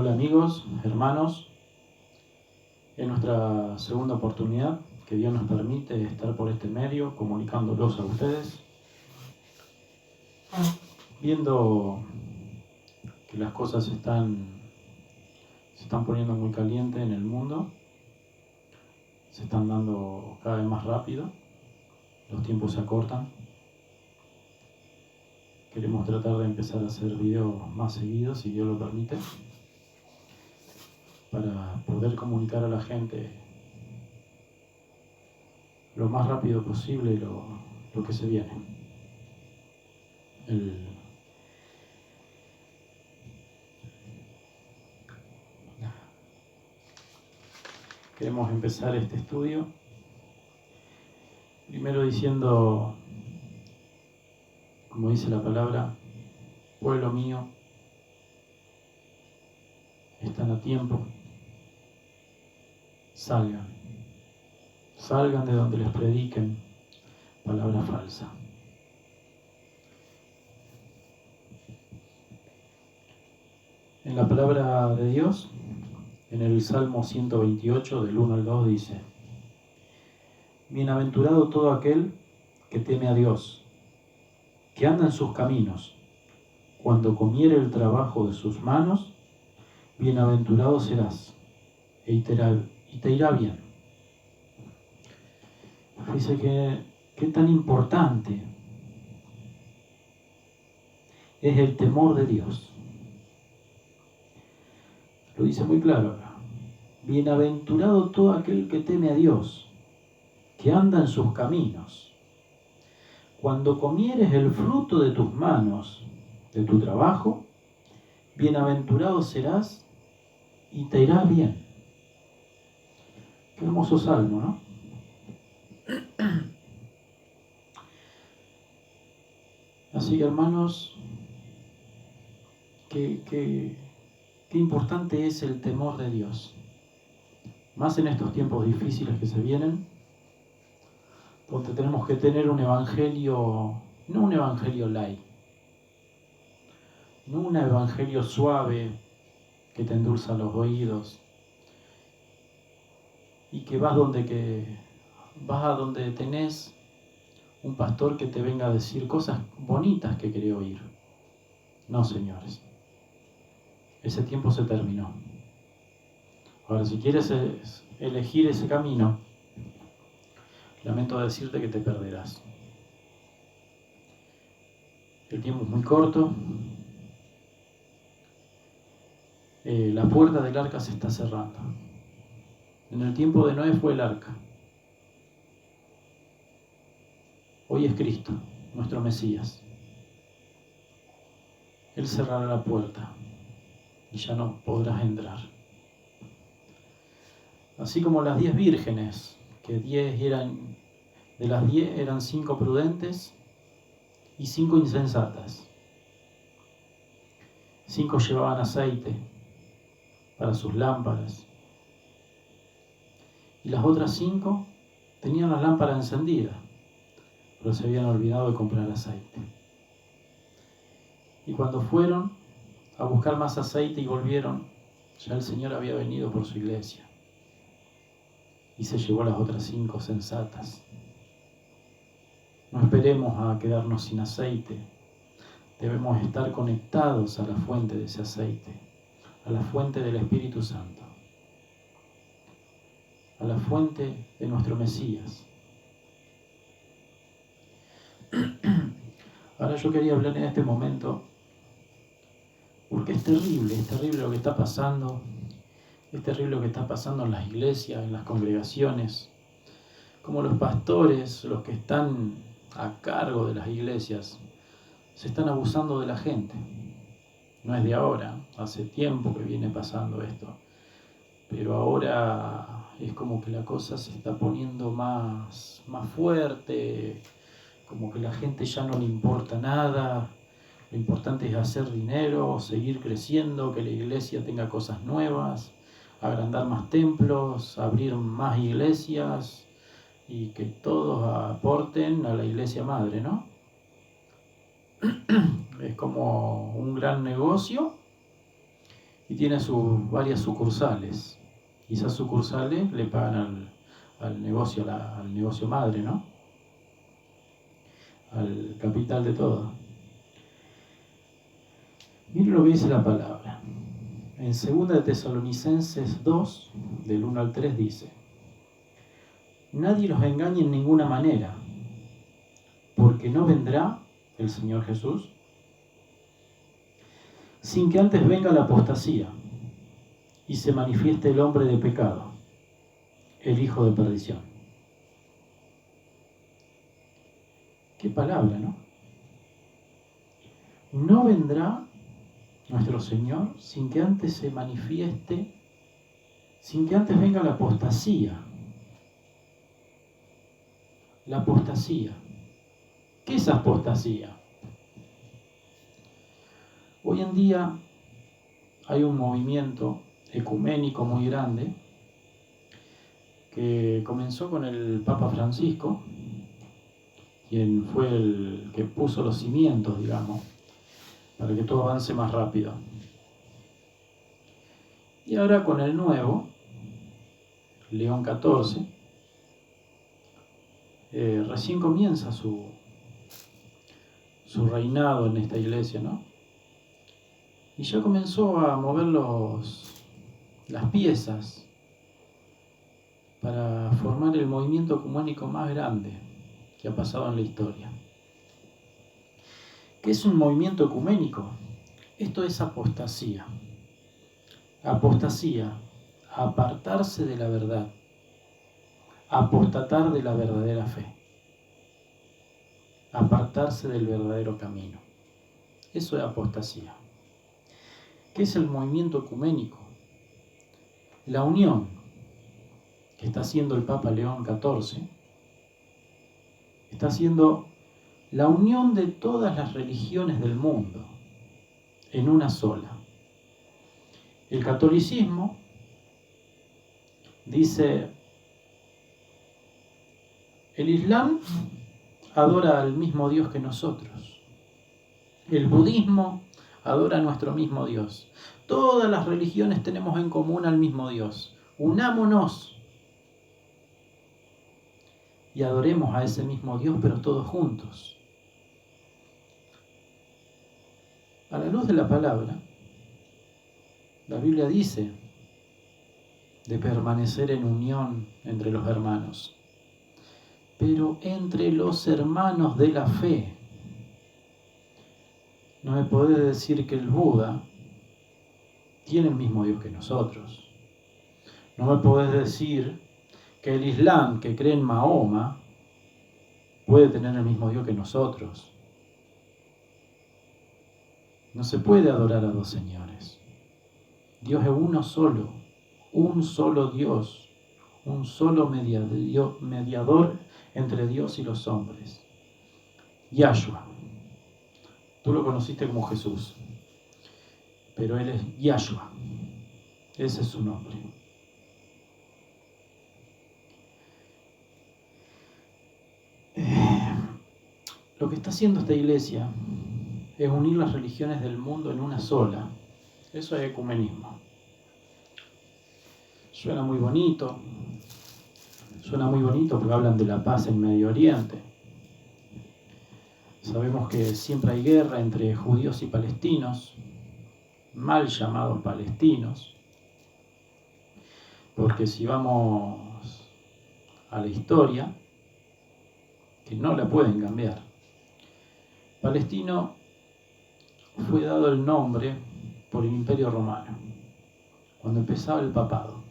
Hola amigos, hermanos, es nuestra segunda oportunidad que Dios nos permite estar por este medio comunicándolos a ustedes, viendo que las cosas se están poniendo muy calientes en el mundo, se están dando cada vez más rápido, los tiempos se acortan. Queremos tratar de empezar a hacer videos más seguidos, si Dios lo permite, para poder comunicar a la gente lo más rápido posible lo que se viene. Queremos empezar este estudio primero diciendo, como dice la palabra, pueblo mío, están a tiempo, salgan de donde les prediquen palabra falsa. En la palabra de Dios, en el Salmo 128, del 1 al 2, dice: Bienaventurado todo aquel que teme a Dios, que anda en sus caminos. Cuando comiere el trabajo de sus manos, bienaventurado serás, y te irá bien. Dice que tan importante es el temor de Dios. Lo dice muy claro acá. Bienaventurado todo aquel que teme a Dios, que anda en sus caminos. Cuando comieres el fruto de tus manos, de tu trabajo, bienaventurado serás y te irá bien. Qué hermoso salmo, ¿no? Así que, hermanos, qué importante es el temor de Dios. Más en estos tiempos difíciles que se vienen, donde tenemos que tener un evangelio, no un evangelio light, no un evangelio suave que te endulza los oídos y que vas a donde tenés un pastor que te venga a decir cosas bonitas que querés oír. No, señores, ese tiempo se terminó. Ahora, si quieres elegir ese camino, lamento decirte que te perderás. El tiempo es muy corto. La puerta del arca se está cerrando. En el tiempo de Noé fue el arca. Hoy es Cristo, nuestro Mesías. Él cerrará la puerta y ya no podrás entrar. Así como las 10 vírgenes, que de las 10 eran 5 prudentes y 5 insensatas. 5 llevaban aceite para sus lámparas y las otras 5 tenían la lámpara encendida, pero se habían olvidado de comprar aceite. Y cuando fueron a buscar más aceite y volvieron, ya el Señor había venido por su iglesia y se llevó las otras 5 sensatas. No esperemos a quedarnos sin aceite. Debemos estar conectados a la fuente de ese aceite, a la fuente del Espíritu Santo, a la fuente de nuestro Mesías. Ahora yo quería hablar en este momento, porque es terrible lo que está pasando, es terrible lo que está pasando en las iglesias, en las congregaciones, como los pastores, los que están a cargo de las iglesias, se están abusando de la gente. No es de ahora, hace tiempo que viene pasando esto, pero ahora es como que la cosa se está poniendo más fuerte, como que la gente ya no le importa nada. Lo importante es hacer dinero, seguir creciendo, que la iglesia tenga cosas nuevas, agrandar más templos, abrir más iglesias y que todos aporten a la iglesia madre, ¿no? Es como un gran negocio y tiene varias sucursales. Y esas sucursales le pagan al negocio madre, ¿no? Al capital de todo. Miren lo que dice la palabra. En 2 de Tesalonicenses 2, del 1 al 3 dice: nadie los engañe en ninguna manera, porque no vendrá el Señor Jesús sin que antes venga la apostasía y se manifieste el hombre de pecado, el hijo de perdición. Qué palabra, ¿no? No vendrá nuestro Señor sin que antes se manifieste, sin que antes venga la apostasía. La apostasía. ¿Qué es apostasía? Hoy en día hay un movimiento ecuménico muy grande que comenzó con el Papa Francisco, quien fue el que puso los cimientos, digamos, para que todo avance más rápido. Y ahora con el nuevo, León XIV, recién comienza su reinado en esta iglesia, ¿no? Y ya comenzó a mover las piezas para formar el movimiento ecuménico más grande que ha pasado en la historia. ¿Qué es un movimiento ecuménico? Esto es apostasía. Apostasía, apartarse de la verdad, apostatar de la verdadera fe, apartarse del verdadero camino. Eso es apostasía. ¿Qué es el movimiento ecuménico? La unión que está haciendo el Papa León XIV, está haciendo la unión de todas las religiones del mundo en una sola. El catolicismo dice: el Islam adora al mismo Dios que nosotros. El budismo adora a nuestro mismo Dios. Todas las religiones tenemos en común al mismo Dios. Unámonos y adoremos a ese mismo Dios, pero todos juntos. A la luz de la palabra, la Biblia dice de permanecer en unión entre los hermanos, pero entre los hermanos de la fe. No me podés decir que el Buda tiene el mismo Dios que nosotros. No me podés decir que el Islam, que cree en Mahoma, puede tener el mismo Dios que nosotros. No se puede adorar a dos señores. Dios es uno solo, un solo Dios, un solo mediador entre Dios y los hombres. Yahshua. Tú lo conociste como Jesús, pero Él es Yahshua. Ese es su nombre. Lo que está haciendo esta iglesia es unir las religiones del mundo en una sola. Eso es ecumenismo. Suena muy bonito porque hablan de la paz en Medio Oriente. Sabemos que siempre hay guerra entre judíos y palestinos, mal llamados palestinos, porque si vamos a la historia, que no la pueden cambiar, palestino fue dado el nombre por el Imperio Romano, cuando empezaba el papado.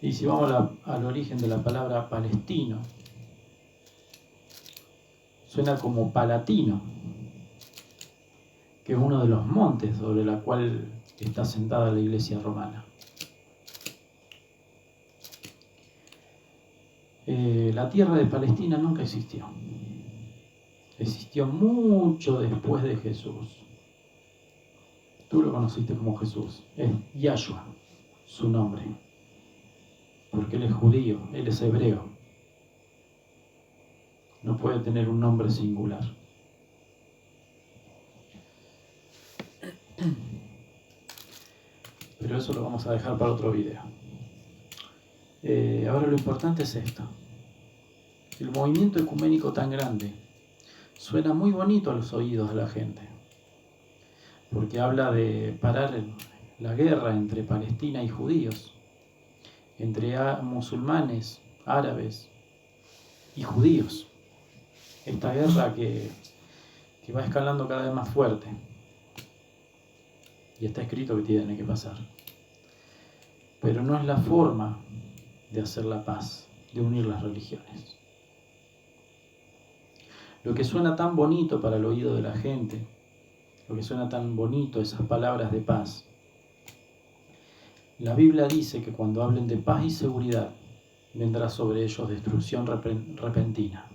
Y si vamos al origen de la palabra palestino, suena como Palatino, que es uno de los montes sobre la cual está sentada la iglesia romana. La tierra de Palestina nunca existió. Existió mucho después de Jesús. Tú lo conociste como Jesús. Es Yahshua, su nombre. Porque Él es judío, Él es hebreo. No puede tener un nombre singular. pero eso lo vamos a dejar para otro video. Ahora lo importante es esto. El movimiento ecuménico tan grande suena muy bonito a los oídos de la gente, porque habla de parar la guerra entre Palestina y judíos, entre musulmanes, árabes y judíos. Esta guerra que va escalando cada vez más fuerte. Y está escrito que tiene que pasar. Pero no es la forma de hacer la paz, de unir las religiones. Lo que suena tan bonito para el oído de la gente, lo que suena tan bonito, esas palabras de paz, la Biblia dice que cuando hablen de paz y seguridad, vendrá sobre ellos destrucción repentina.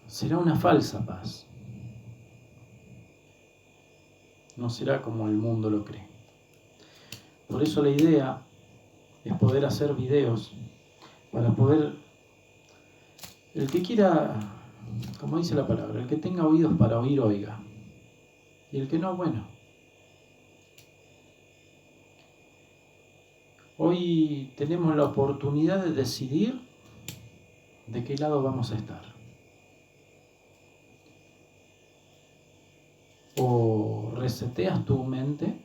Será una falsa paz. No será como el mundo lo cree. Por eso la idea es poder hacer videos para poder, el que quiera, como dice la palabra, el que tenga oídos para oír, oiga. Y el que no, bueno. Hoy tenemos la oportunidad de decidir de qué lado vamos a estar. O reseteas tu mente,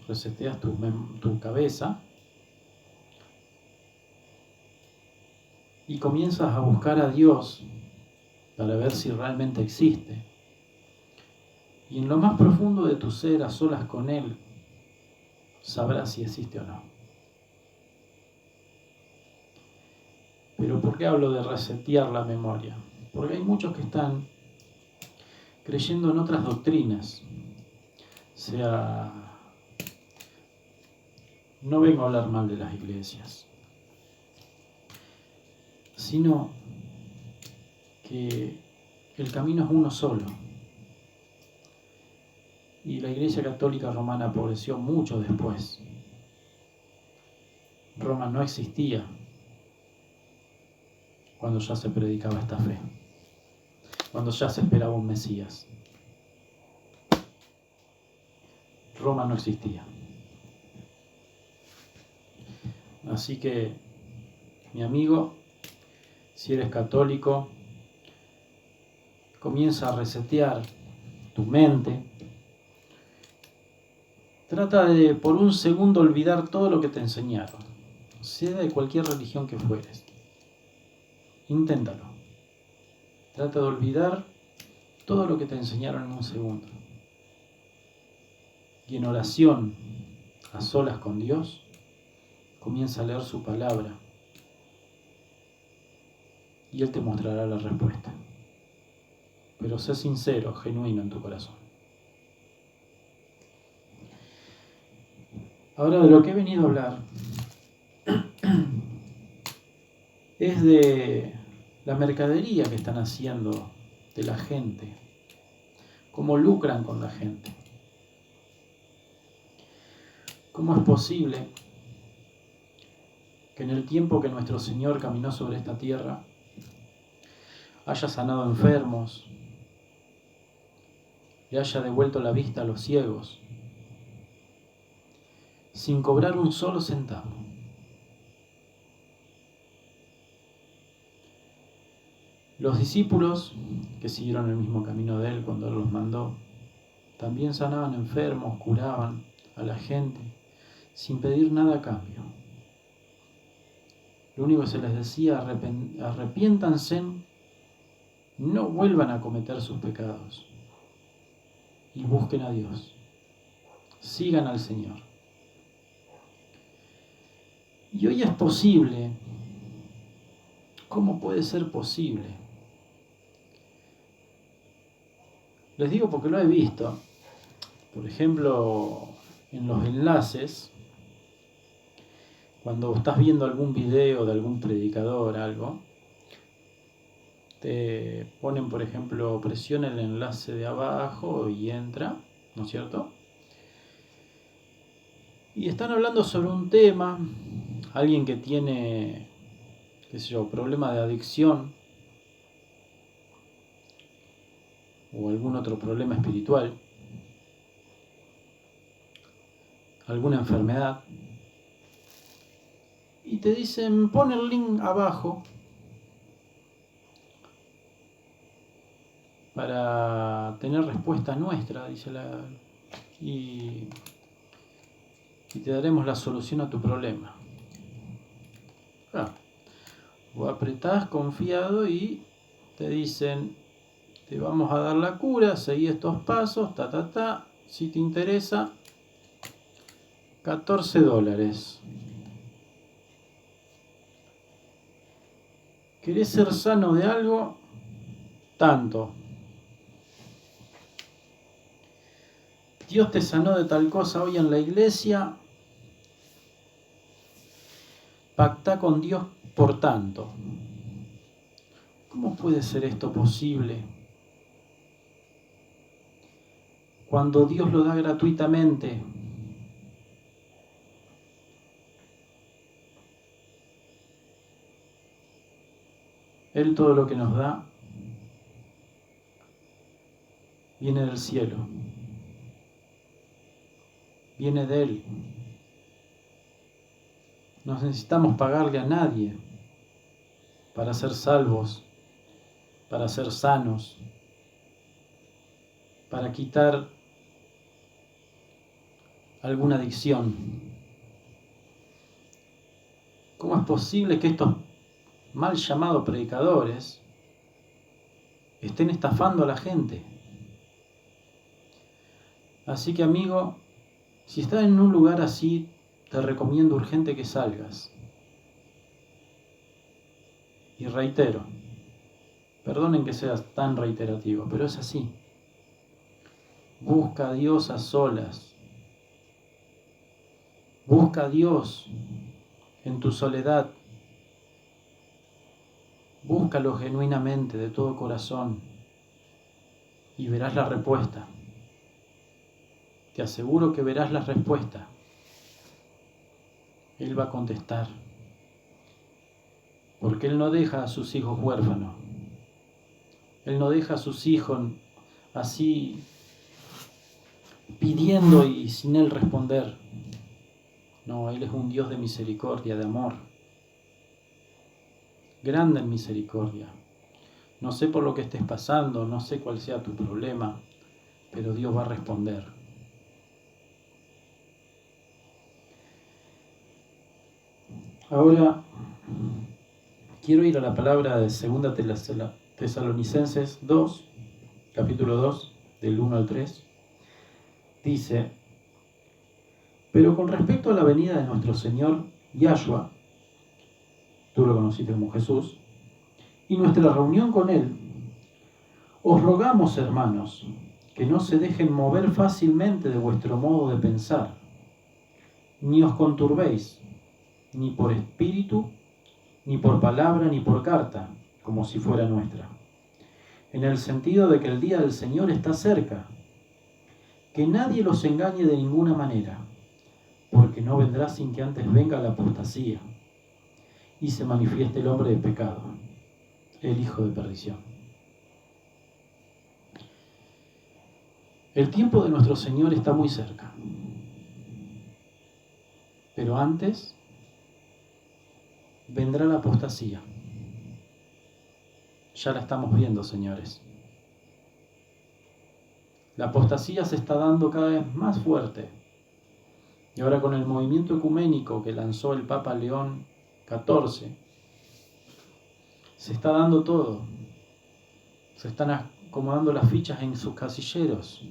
reseteas tu cabeza y comienzas a buscar a Dios para ver si realmente existe. Y en lo más profundo de tu ser, a solas con Él, sabrás si existe o no. Pero ¿por qué hablo de resetear la memoria? Porque hay muchos que están creyendo en otras doctrinas. O sea, no vengo a hablar mal de las iglesias, sino que el camino es uno solo. Y la Iglesia Católica Romana apareció mucho después. Roma no existía cuando ya se predicaba esta fe, cuando ya se esperaba un Mesías. Roma no existía. Así que, mi amigo, si eres católico, comienza a resetear tu mente. Trata de, por un segundo, olvidar todo lo que te enseñaron, sea de cualquier religión que fueres. Inténtalo. Trata de olvidar todo lo que te enseñaron en un segundo. Y en oración, a solas con Dios, comienza a leer su palabra. Y Él te mostrará la respuesta. Pero sé sincero, genuino en tu corazón. Ahora, de lo que he venido a hablar es de la mercadería que están haciendo de la gente, cómo lucran con la gente. ¿Cómo es posible que en el tiempo que nuestro Señor caminó sobre esta tierra haya sanado enfermos, le haya devuelto la vista a los ciegos, sin cobrar un solo centavo? Los discípulos que siguieron el mismo camino de Él cuando Él los mandó, también sanaban enfermos, curaban a la gente, sin pedir nada a cambio. Lo único que se les decía, arrepiéntanse, no vuelvan a cometer sus pecados y busquen a Dios. Sigan al Señor. Y hoy es posible. ¿Cómo puede ser posible? Les digo porque lo he visto. Por ejemplo, en los enlaces, cuando estás viendo algún video de algún predicador, algo, te ponen, por ejemplo, presiona el enlace de abajo y entra, ¿no es cierto? Y están hablando sobre un tema, alguien que tiene, qué sé yo, problema de adicción, o algún otro problema espiritual, alguna enfermedad, y te dicen, pon el link abajo para tener respuesta nuestra, dice y te daremos la solución a tu problema. Claro. Vos apretás confiado y te dicen, te vamos a dar la cura, seguí estos pasos, si te interesa, $14. ¿Querés ser sano de algo? Tanto. Dios te sanó de tal cosa hoy en la iglesia, pactá con Dios por tanto. ¿Cómo puede ser esto posible? Cuando Dios lo da gratuitamente. Él todo lo que nos da viene del cielo. Viene de Él. No necesitamos pagarle a nadie para ser salvos, para ser sanos, para quitar alguna adicción. ¿Cómo es posible que estos mal llamados predicadores estén estafando a la gente? Así que, amigo, si estás en un lugar así, te recomiendo urgente que salgas. Y reitero, perdonen que sea tan reiterativo, pero es así. Busca a Dios a solas. Busca a Dios en tu soledad. Búscalo genuinamente, de todo corazón, y verás la respuesta. Te aseguro que verás la respuesta. Él va a contestar. Porque Él no deja a sus hijos huérfanos. Él no deja a sus hijos así pidiendo y sin Él responder. No, Él es un Dios de misericordia, de amor. Grande en misericordia. No sé por lo que estés pasando, no sé cuál sea tu problema, pero Dios va a responder. Ahora quiero ir a la palabra de 2 Tesalonicenses 2, capítulo 2, del 1 al 3. Dice: pero con respecto a la venida de nuestro Señor Yahshua, tú lo conociste como Jesús, y nuestra reunión con Él, os rogamos, hermanos, que no se dejen mover fácilmente de vuestro modo de pensar, ni os conturbéis, ni por espíritu, ni por palabra, ni por carta, como si fuera nuestra, en el sentido de que el día del Señor está cerca. Que nadie los engañe de ninguna manera, porque no vendrá sin que antes venga la apostasía y se manifieste el hombre de pecado, el hijo de perdición. El tiempo de nuestro Señor está muy cerca, pero antes vendrá la apostasía. Ya la estamos viendo, señores. La apostasía se está dando cada vez más fuerte. Y ahora con el movimiento ecuménico que lanzó el Papa León XIV, se está dando todo. Se están acomodando las fichas en sus casilleros.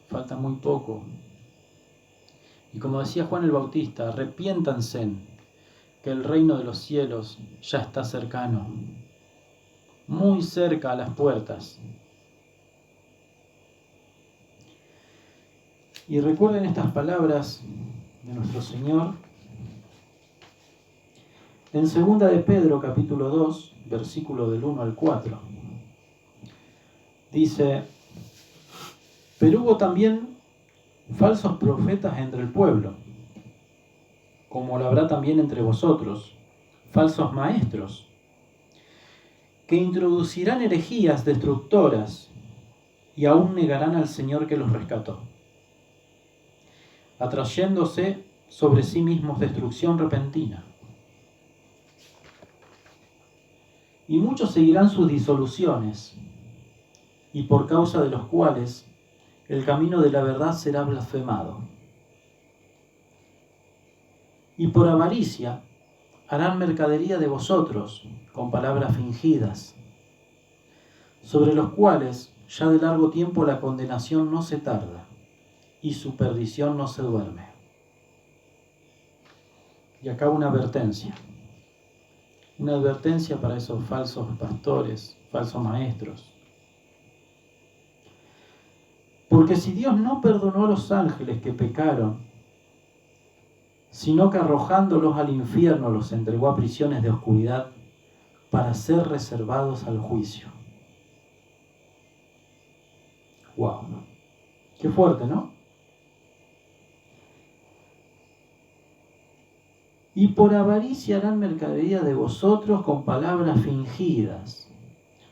Falta muy poco. Y como decía Juan el Bautista, arrepiéntanse, que el reino de los cielos ya está cercano, muy cerca a las puertas. Y recuerden estas palabras de nuestro Señor en 2 de Pedro, capítulo 2, versículo del 1 al 4. Dice: pero hubo también falsos profetas entre el pueblo, como lo habrá también entre vosotros, falsos maestros, que introducirán herejías destructoras y aún negarán al Señor que los rescató, atrayéndose sobre sí mismos destrucción repentina. Y muchos seguirán sus disoluciones, y por causa de los cuales el camino de la verdad será blasfemado. Y por avaricia harán mercadería de vosotros con palabras fingidas, sobre los cuales ya de largo tiempo la condenación no se tarda y su perdición no se duerme. Y acá una advertencia para esos falsos pastores, falsos maestros. Porque si Dios no perdonó a los ángeles que pecaron, sino que arrojándolos al infierno los entregó a prisiones de oscuridad para ser reservados al juicio. ¡Wow! Qué fuerte, ¿no? Y por avaricia harán mercadería de vosotros con palabras fingidas,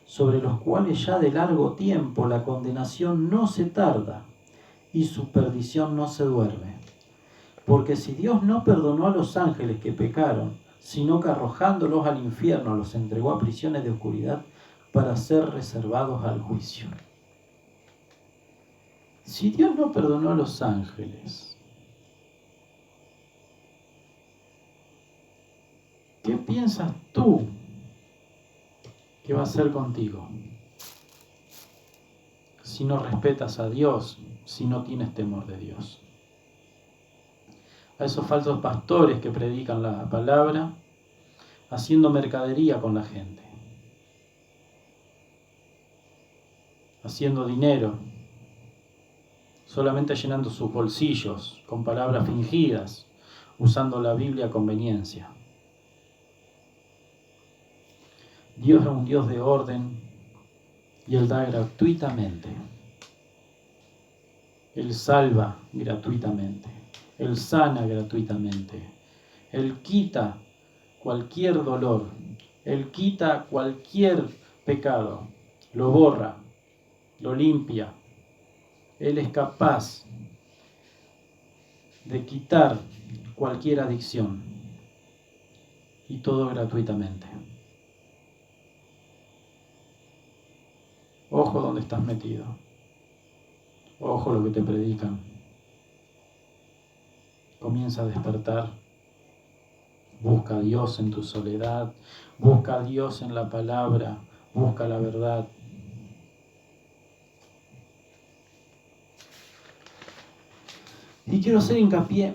sobre los cuales ya de largo tiempo la condenación no se tarda y su perdición no se duerme. Porque si Dios no perdonó a los ángeles que pecaron, sino que arrojándolos al infierno los entregó a prisiones de oscuridad para ser reservados al juicio. Si Dios no perdonó a los ángeles, ¿qué piensas tú que va a hacer contigo? Si no respetas a Dios, si no tienes temor de Dios. A esos falsos pastores que predican la palabra, haciendo mercadería con la gente, haciendo dinero, solamente llenando sus bolsillos con palabras fingidas, usando la Biblia a conveniencia. Dios es un Dios de orden y Él da gratuitamente. Él salva gratuitamente. Él sana gratuitamente. Él quita cualquier dolor. Él quita cualquier pecado. Lo borra, lo limpia. Él es capaz de quitar cualquier adicción. Y todo gratuitamente. Ojo donde estás metido. Ojo lo que te predican. Comienza a despertar. Busca a Dios en tu soledad. Busca a Dios en la palabra. Busca la verdad. Y quiero hacer hincapié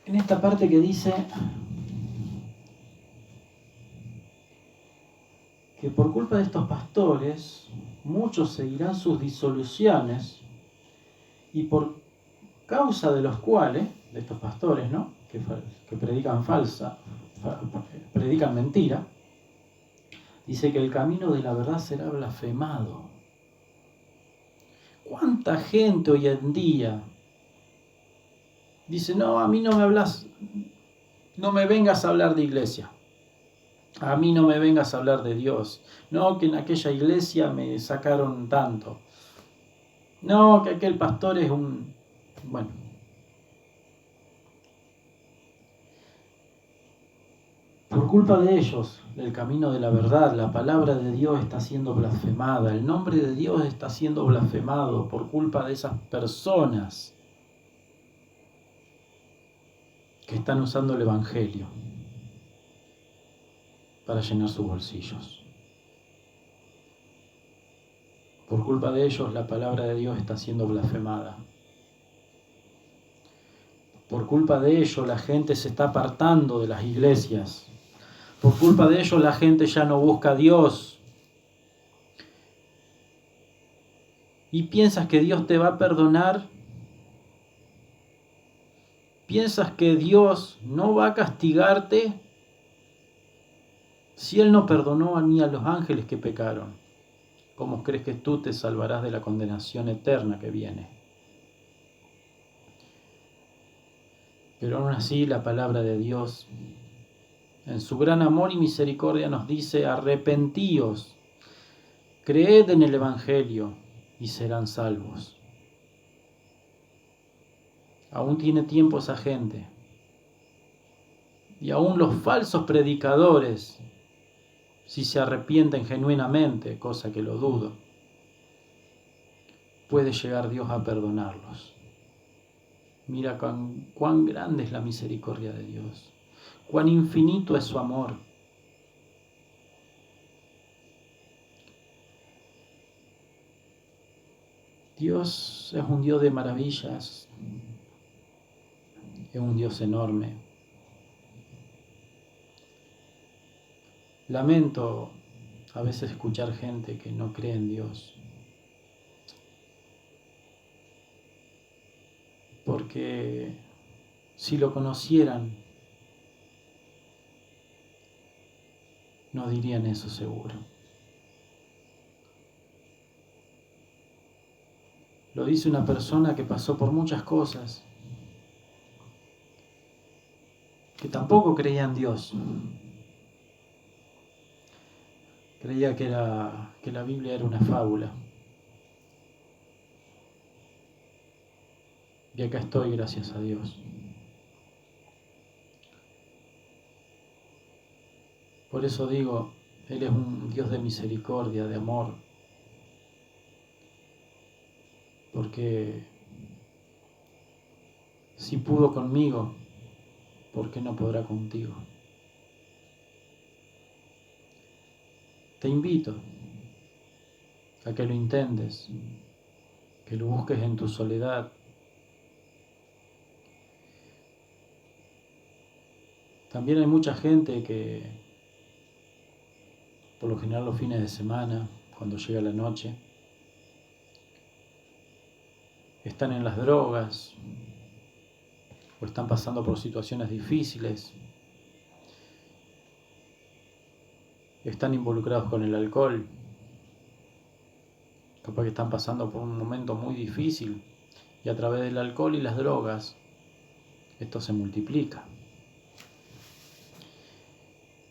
en esta parte que dice que por culpa de estos pastores, muchos seguirán sus disoluciones y por causa de los cuales, de estos pastores, ¿no? que predican predican mentira, dice que el camino de la verdad será blasfemado. ¿Cuánta gente hoy en día dice, no, a mí no me hablas, no me vengas a hablar de iglesia? A mí no me vengas a hablar de Dios. No, que en aquella iglesia me sacaron tanto. No, que aquel pastor es un... Bueno. Por culpa de ellos, el camino de la verdad, la palabra de Dios está siendo blasfemada. El nombre de Dios está siendo blasfemado por culpa de esas personas que están usando el Evangelio para llenar sus bolsillos. Por culpa de ellos, la palabra de Dios está siendo blasfemada. Por culpa de ellos, la gente se está apartando de las iglesias. Por culpa de ellos, la gente ya no busca a Dios. ¿Y piensas que Dios te va a perdonar? ¿Piensas que Dios no va a castigarte si Él no perdonó ni a los ángeles que pecaron? ¿Cómo crees que tú te salvarás de la condenación eterna que viene? Pero aún así la palabra de Dios En su gran amor y misericordia nos dice: arrepentíos, creed en el Evangelio y serán salvos. Aún tiene tiempo esa gente. Y aún los falsos predicadores, si se arrepienten genuinamente, cosa que lo dudo, puede llegar Dios a perdonarlos. Mira cuán grande es la misericordia de Dios, cuán infinito es su amor. Dios es un Dios de maravillas, es un Dios enorme. Lamento a veces escuchar gente que no cree en Dios, porque si lo conocieran, no dirían eso seguro. Lo dice una persona que pasó por muchas cosas, que tampoco creía en Dios. Creía que la Biblia era una fábula. Y acá estoy, gracias a Dios. Por eso digo, Él es un Dios de misericordia, de amor. Porque si pudo conmigo, ¿por qué no podrá contigo? Te invito a que lo intentes, que lo busques en tu soledad. También hay mucha gente que, por lo general los fines de semana, cuando llega la noche, están en las drogas o están pasando por situaciones difíciles, están involucrados con el alcohol, capaz que están pasando por un momento muy difícil y a través del alcohol y las drogas esto se multiplica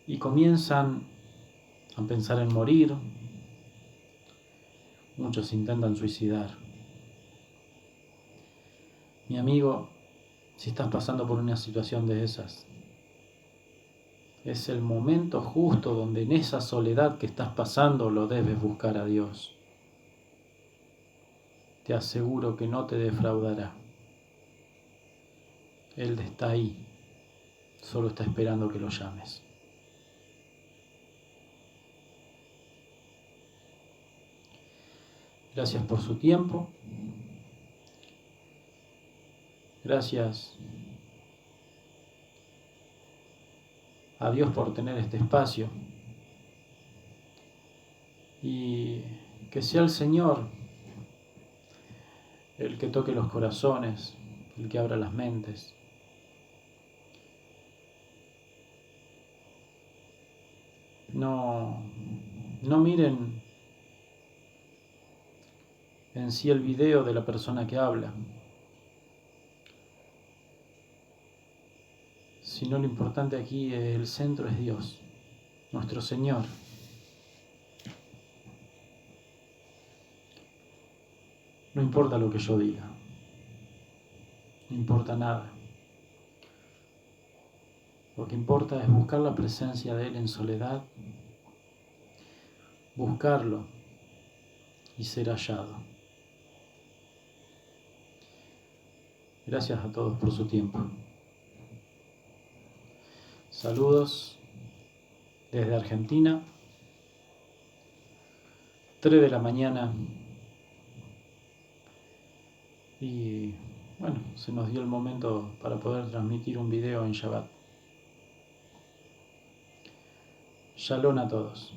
y comienzan a pensar en morir. Muchos intentan suicidar. Mi amigo, si estás pasando por una situación de esas, es el momento justo donde en esa soledad que estás pasando lo debes buscar a Dios. Te aseguro que no te defraudará. Él está ahí, solo está esperando que lo llames. Gracias por su tiempo. Gracias a Dios por tener este espacio. Y que sea el Señor el que toque los corazones, el que abra las mentes. No miren en sí el video de la persona que habla, sino lo importante aquí, el centro es Dios, nuestro Señor. No importa lo que yo diga, no importa nada. Lo que importa es buscar la presencia de Él en soledad, buscarlo y ser hallado. Gracias a todos por su tiempo. Saludos desde Argentina, 3 de la mañana, y bueno, se nos dio el momento para poder transmitir un video en Shabbat. Shalom a todos.